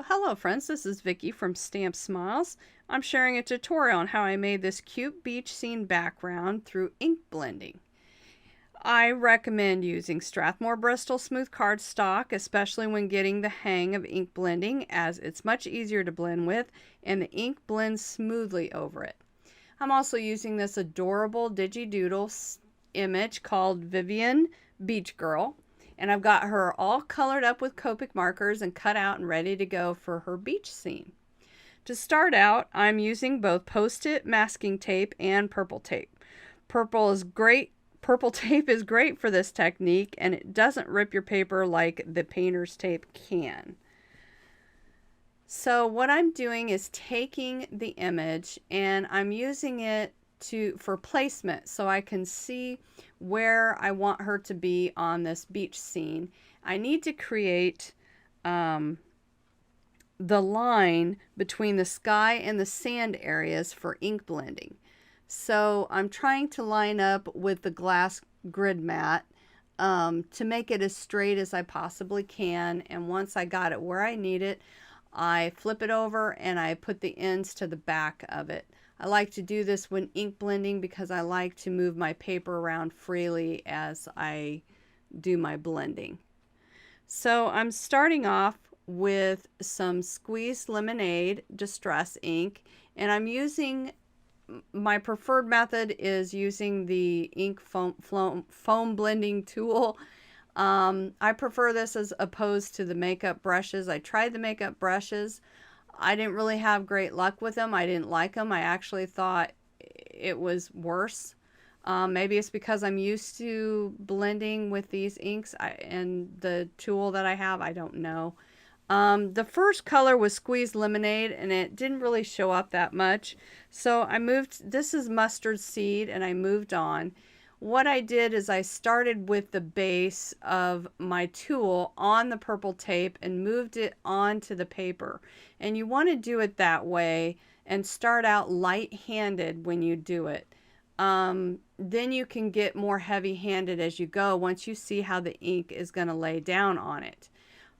Well, hello friends, this is Vicki from Stamp Smiles. I'm sharing a tutorial on how I made this cute beach scene background through ink blending. I recommend using Strathmore Bristol smooth cardstock, especially when getting the hang of ink blending, as it's much easier to blend with and the ink blends smoothly over it. I'm also using this adorable Digi Doodle image called Vivian Beach Girl. And I've got her all colored up with Copic markers and cut out and ready to go for her beach scene. To start out, I'm using both Post-it masking tape and purple tape. Purple tape is great for this technique, and it doesn't rip your paper like the painter's tape can. So what I'm doing is taking the image and I'm using it for placement so I can see where I want her to be on this beach scene. I need to create the line between the sky and the sand areas for ink blending. So I'm trying to line up with the glass grid mat to make it as straight as I possibly can. And once I got it where I need it, I flip it over and I put the ends to the back of it. I like to do this when ink blending because I like to move my paper around freely as I do my blending. So I'm starting off with some squeezed lemonade distress ink, and I'm using, my preferred method is using the ink foam blending tool. I prefer this as opposed to the makeup brushes. I tried the makeup brushes. I didn't really have great luck with them. I didn't like them. I actually thought it was worse. Maybe it's because I'm used to blending with these inks and the tool that I have. I don't know. The first color was Squeezed Lemonade, and it didn't really show up that much. So I moved, this is Mustard Seed, and I moved on. What I did is I started with the base of my tool on the purple tape and moved it onto the paper. And you want to do it that way and start out light-handed when you do it. Then you can get more heavy-handed as you go once you see how the ink is going to lay down on it.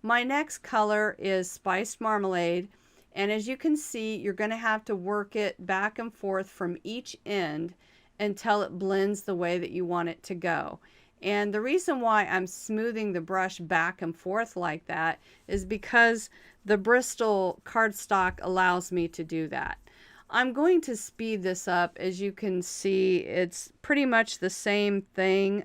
My next color is Spiced Marmalade, and as you can see, you're going to have to work it back and forth from each end until it blends the way that you want it to go. And the reason why I'm smoothing the brush back and forth like that is because the Bristol cardstock allows me to do that. I'm going to speed this up. As you can see, it's pretty much the same thing.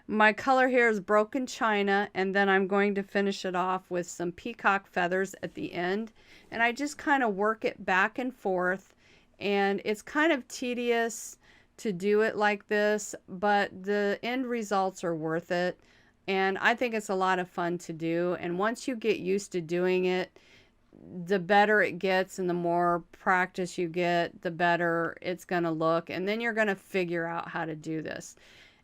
My color here is Broken China, and then I'm going to finish it off with some peacock feathers at the end. And I just kind of work it back and forth. And it's kind of tedious to do it like this, but the end results are worth it. And I think it's a lot of fun to do. And once you get used to doing it, the better it gets and the more practice you get, the better it's going to look. And then you're going to figure out how to do this.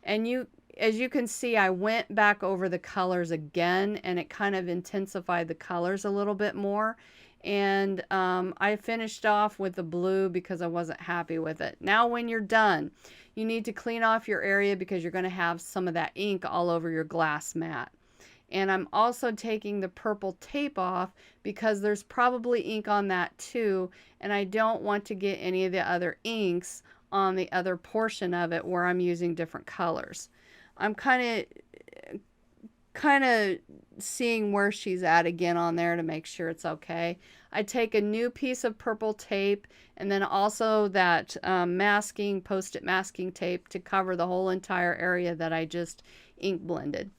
And as you can see, I went back over the colors again, and it kind of intensified the colors a little bit more. And I finished off with the blue because I wasn't happy with it. Now when you're done, you need to clean off your area because you're going to have some of that ink all over your glass mat. And I'm also taking the purple tape off because there's probably ink on that too, and I don't want to get any of the other inks on the other portion of it where I'm using different colors. I'm kind of seeing where she's at again on there to make sure it's okay. I take a new piece of purple tape and then also that Post-it masking tape to cover the whole entire area that I just ink blended.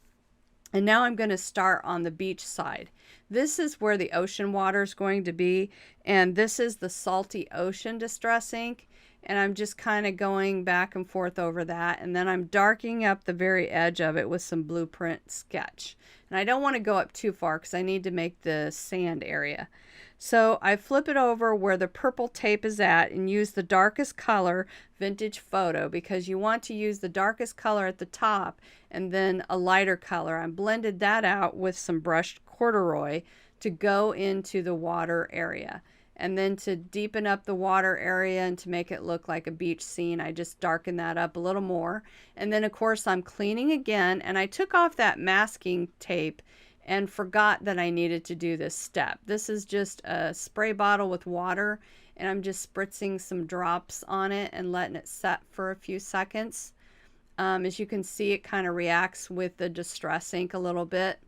And now I'm going to start on the beach side. This is where the ocean water is going to be, and this is the Salty Ocean Distress ink. And I'm just kind of going back and forth over that, and then I'm darkening up the very edge of it with some Blueprint Sketch. And I don't want to go up too far because I need to make the sand area. So I flip it over where the purple tape is at and use the darkest color, Vintage Photo, because you want to use the darkest color at the top and then a lighter color. I blended that out with some brushed corduroy to go into the water area. And then to deepen up the water area and to make it look like a beach scene, I just darken that up a little more. And then of course I'm cleaning again, and I took off that masking tape and forgot that I needed to do this step. This is just a spray bottle with water, and I'm just spritzing some drops on it and letting it set for a few seconds. As you can see, it kind of reacts with the distress ink a little bit.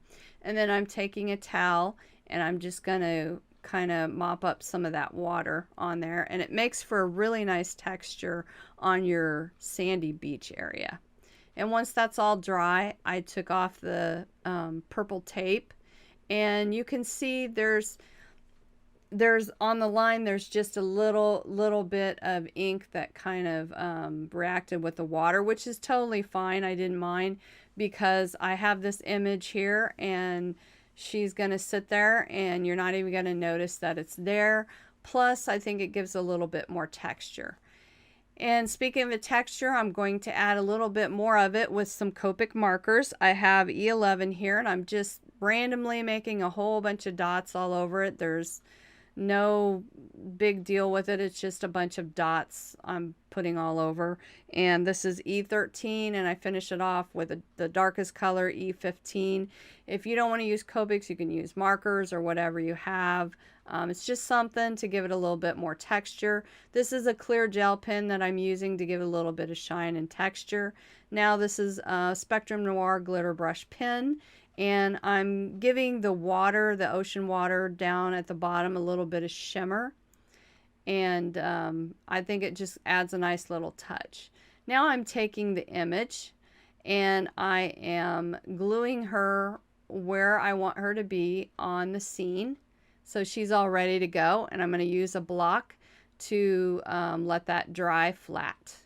And then I'm taking a towel and I'm just going to kind of mop up some of that water on there, and it makes for a really nice texture on your sandy beach area. And once that's all dry, I took off the purple tape, and you can see there's on the line, there's just a little bit of ink that kind of reacted with the water, which is totally fine. I didn't mind, because I have this image here and she's going to sit there and you're not even going to notice that it's there. Plus, I think it gives a little bit more texture. And speaking of the texture, I'm going to add a little bit more of it with some Copic markers. I have E11 here, and I'm just randomly making a whole bunch of dots all over it. There's no big deal with it. It's just a bunch of dots I'm putting all over. And this is E13, and I finish it off with the darkest color, E15. If you don't want to use Copics, you can use markers or whatever you have. It's just something to give it a little bit more texture. This is a clear gel pen that I'm using to give it a little bit of shine and texture. Now this is a Spectrum Noir glitter brush pen, and I'm giving the water, the ocean water down at the bottom, a little bit of shimmer. And I think it just adds a nice little touch. Now I'm taking the image and I am gluing her where I want her to be on the scene. So she's all ready to go, and I'm going to use a block to let that dry flat.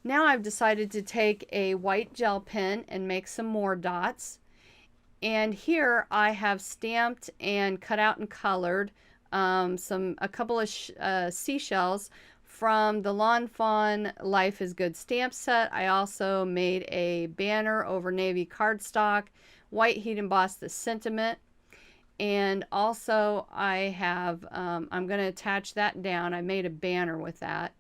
Now I've decided to take a white gel pen and make some more dots. And here I have stamped and cut out and colored a couple of seashells from the Lawn Fawn Life is Good stamp set. I also made a banner over navy cardstock, white heat embossed the sentiment. And also I have, I'm going to attach that down. I made a banner with that,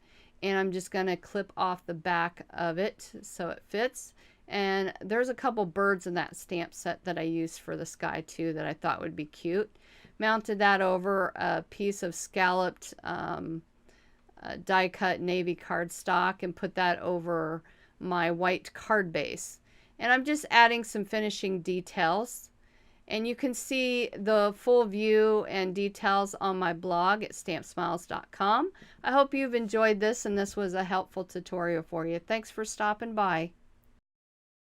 and I'm just going to clip off the back of it so it fits. And there's a couple birds in that stamp set that I used for the sky too that I thought would be cute. Mounted that over a piece of scalloped die cut navy cardstock and put that over my white card base. And I'm just adding some finishing details. And you can see the full view and details on my blog at stampsmiles.com. I hope you've enjoyed this and this was a helpful tutorial for you. Thanks for stopping by.